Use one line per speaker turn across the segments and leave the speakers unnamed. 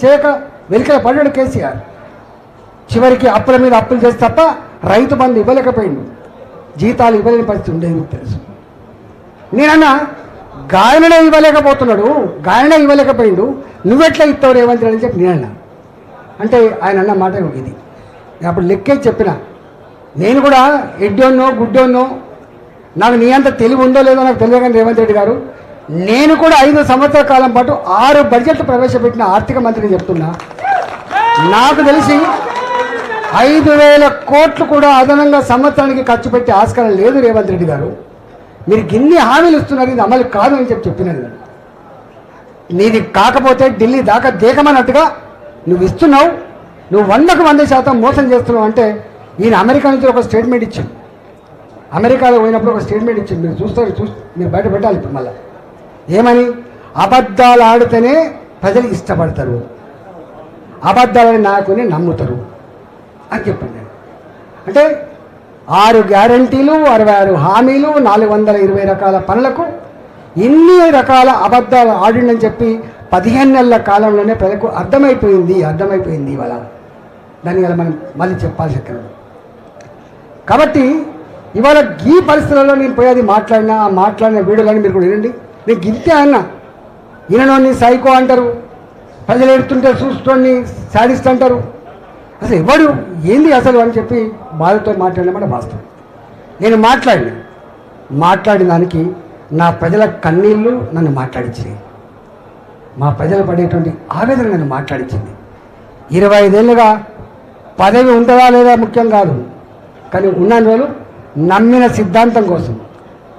చేయక వెలికల పడ్డాడు కేసీఆర్. చివరికి అప్పుల మీద అప్పులు చేసి తప్ప రైతు బంధు ఇవ్వలేకపోయిండు, జీతాలు ఇవ్వలేని పరిస్థితి ఉండేది తెలుసు. నేనన్నా గాయననే ఇవ్వలేకపోతున్నాడు, గాయనే ఇవ్వలేకపోయిండు, నువ్వెట్లా ఇస్తావు రేవంత్ రెడ్డి అని చెప్పి నేనన్నా. అంటే ఆయన అన్న మాట ఇది. నేను అప్పుడు లెక్కే చెప్పిన, నేను కూడా ఎడ్డోన్నో గుడ్డోన్నో, నాకు నీ అంత తెలివి ఉందో లేదో నాకు తెలియదు కానీ రేవంత్ రెడ్డి గారు, నేను కూడా 5 సంవత్సరాల కాలం పాటు 6 బడ్జెట్లు ప్రవేశపెట్టిన ఆర్థిక మంత్రిని చెప్తున్నా. నాకు తెలిసి 5,000 కోట్లు కూడా అదనంగా సంవత్సరానికి ఖర్చు పెట్టే ఆస్కారం లేదు రేవంత్ రెడ్డి గారు. మీరు గిన్ని హామీలు ఇస్తున్నారు, ఇది అమలు కాదు అని చెప్పినాను. నీది కాకపోతే ఢిల్లీ దాకా దేకమన్నట్టుగా నువ్వు ఇస్తున్నావు, నువ్వు 100% మోసం చేస్తున్నావు అంటే ఈయన అమెరికా నుంచి ఒక స్టేట్మెంట్ ఇచ్చాడు. అమెరికాలో పోయినప్పుడు ఒక స్టేట్మెంట్ ఇచ్చింది, మీరు చూస్తారు, మీరు బయట పెట్టాలి ఇప్పుడు మళ్ళీ. ఏమని? అబద్ధాలు ఆడితేనే ప్రజలు ఇష్టపడతారు, అబద్ధాలని నాకుని నమ్ముతారు అని చెప్పింది. అంటే 6 గ్యారంటీలు, 66 హామీలు, 420 రకాల పనులకు ఇన్ని రకాల అబద్ధాలు ఆడిందని చెప్పి 15 నెలల కాలంలోనే ప్రజలకు అర్థమైపోయింది. ఇవాళ దాన్ని ఇలా మనం మళ్ళీ చెప్పాల్సి ఎక్కడ. కాబట్టి ఇవాళ ఈ పరిస్థితులలో నేను పోయేది మాట్లాడిన వీడియోలని మీరు కూడా వినండి. నేను గిద్దే అన్నా, ఈయనని సైకో అంటారు, ప్రజలు ఎడుతుంటే చూస్తోని సాడిస్ట్ అంటారు. అసలు ఎవడు ఏంది అసలు అని చెప్పి బాధతో మాట్లాడినమాట వాస్తవం. నేను మాట్లాడిన దానికి నా ప్రజల కన్నీళ్ళు నన్ను మాట్లాడించినాయి, మా ప్రజలు పడేటువంటి ఆవేదన నన్ను మాట్లాడించింది. 25 ఏళ్ళుగా పదవి ఉంటుందా లేదా ముఖ్యం కాదు, కానీ ఉన్న రోజులు నమ్మిన సిద్ధాంతం కోసం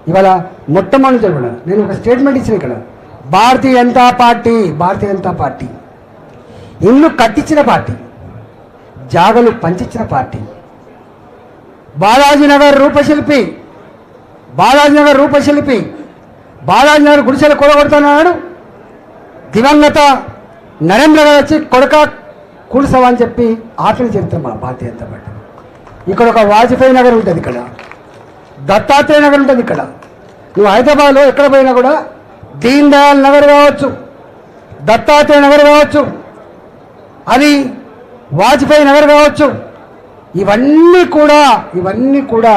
ఇవాళ మొట్టమొదటి కూడా నేను ఒక స్టేట్మెంట్ ఇచ్చిన. ఇక్కడ భారతీయ జనతా పార్టీ ఇల్లు కట్టించిన పార్టీ, జాగలు పంచిచ్చిన పార్టీ. బాలాజీనగర్ రూపశిల్పి బాలాజీనగర్ గుడిసెలు కూడగొడుతున్నాడు. దివంగత నరేంద్ర గారు వచ్చి కొడక కూడుసవా అని చెప్పి ఆఖరి చరిత్ర మా భారతీయ జనతా పార్టీ. ఇక్కడ ఒక వాజ్పేయి నగర్ ఉంటుంది, ఇక్కడ దత్తాత్రేయ నగర్ ఉంటుంది. ఇక్కడ నువ్వు హైదరాబాద్లో ఎక్కడ పోయినా కూడా దీన్ దయాళ్ నగర్ కావచ్చు, దత్తాత్రేయ నగర్ కావచ్చు, అది వాజ్పేయి నగర్ కావచ్చు, ఇవన్నీ కూడా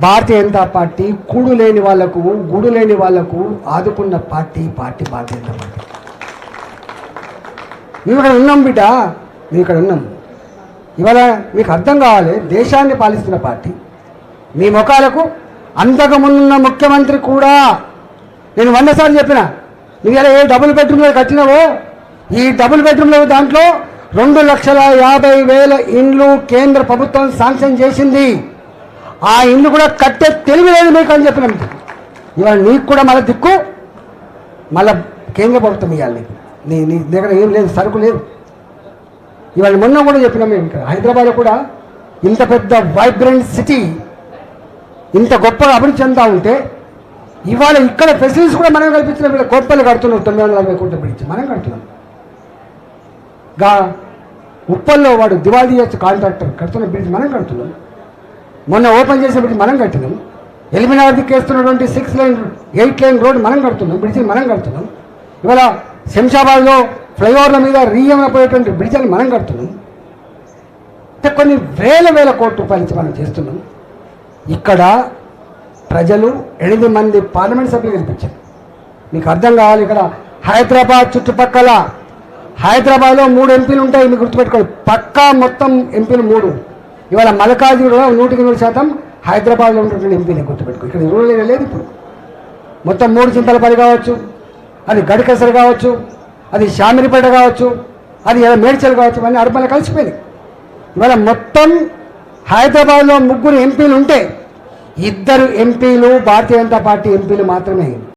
భారతీయ జనతా పార్టీ కూడు లేని వాళ్లకు, గూడు లేని వాళ్లకు ఆదుకున్న పార్టీ భారతీయ జనతా పార్టీ. మేము ఇక్కడ ఉన్నాం బిడ్డ, మేము ఇక్కడ ఉన్నాం. ఇవాళ మీకు అర్థం కావాలి, దేశాన్ని పాలిస్తున్న పార్టీ. మీ ముఖాలకు అంతకుముందున్న ముఖ్యమంత్రి కూడా నేను 100 సార్లు చెప్పిన, నువ్వు ఇలా ఏ డబుల్ బెడ్రూమ్లో కట్టినావో, ఈ డబుల్ బెడ్రూమ్లో దాంట్లో 2,50,000 ఇండ్లు కేంద్ర ప్రభుత్వం శాంక్షన్ చేసింది. ఆ ఇండ్లు కూడా కట్టే తెలివి లేదు మీకు అని చెప్పిన. ఇవాళ నీకు కూడా మళ్ళీ దిక్కు, మళ్ళీ కేంద్ర ప్రభుత్వం ఇవ్వాలి. నీ దగ్గర ఏం లేదు, సరుకు లేదు. ఇవాళ మొన్న కూడా చెప్పినాం మేము, ఇక్కడ హైదరాబాద్లో కూడా ఇంత పెద్ద వైబ్రెంట్ సిటీ, ఇంత గొప్పగా అభివృద్ధి చెందుతూ ఉంటే ఇవాళ ఇక్కడ ఫెసిలిటీస్ కూడా మనం కల్పించిన. వీళ్ళ గొప్పలు కడుతున్నాం, 940 కోట్ల పిలిచి మనం కడుతున్నాం. ఉప్పల్లో వాడు దివాళీ చేసి కాంట్రాక్టర్ కడుతున్న బ్రిడ్జ్ మనం కడుతున్నాం. మొన్న ఓపెన్ చేసిన బ్రిడ్జ్ మనం కట్టినాం. ఎలిమినార్కి వేస్తున్నటువంటి 6 లైన్ 8 లైన్ రోడ్ మనం కడుతున్నాం, బ్రిడ్జ్ మనం కడుతున్నాం. ఇవాళ శంషాబాద్లో ఫ్లైఓవర్ల మీద పోయేటువంటి బ్రిడ్జ్ని మనం కడుతున్నాం. కొన్ని వేల కోట్ల రూపాయల నుంచి మనం చేస్తున్నాం. ఇక్కడ ప్రజలు 8 మంది పార్లమెంట్ సభ్యులు గెలిపించారు. మీకు అర్థం కావాలి, ఇక్కడ హైదరాబాద్ చుట్టుపక్కల హైదరాబాద్లో 3 ఎంపీలు ఉంటాయి, మీకు గుర్తుపెట్టుకోవాలి. పక్కా మొత్తం ఎంపీలు 3. ఇవాళ మల్కాజ్గిరిలో 100% హైదరాబాద్లో ఉన్నటువంటి ఎంపీని గుర్తుపెట్టుకో. ఇక్కడ రూరల్ ఏరియా లేదు. ఇప్పుడు మొత్తం 3 చింతలపల్లి కావచ్చు, అది గడికసర కావచ్చు, అది షామిరిపేట కావచ్చు, అది మేడ్చల్ కావచ్చు, ఇవన్నీ అర్బన్లో కలిసిపోయింది. ఇవాళ మొత్తం హైదరాబాద్లో 3 ఎంపీలు ఉంటే 2 ఎంపీలు భారతీయ జనతా పార్టీ ఎంపీలు మాత్రమే.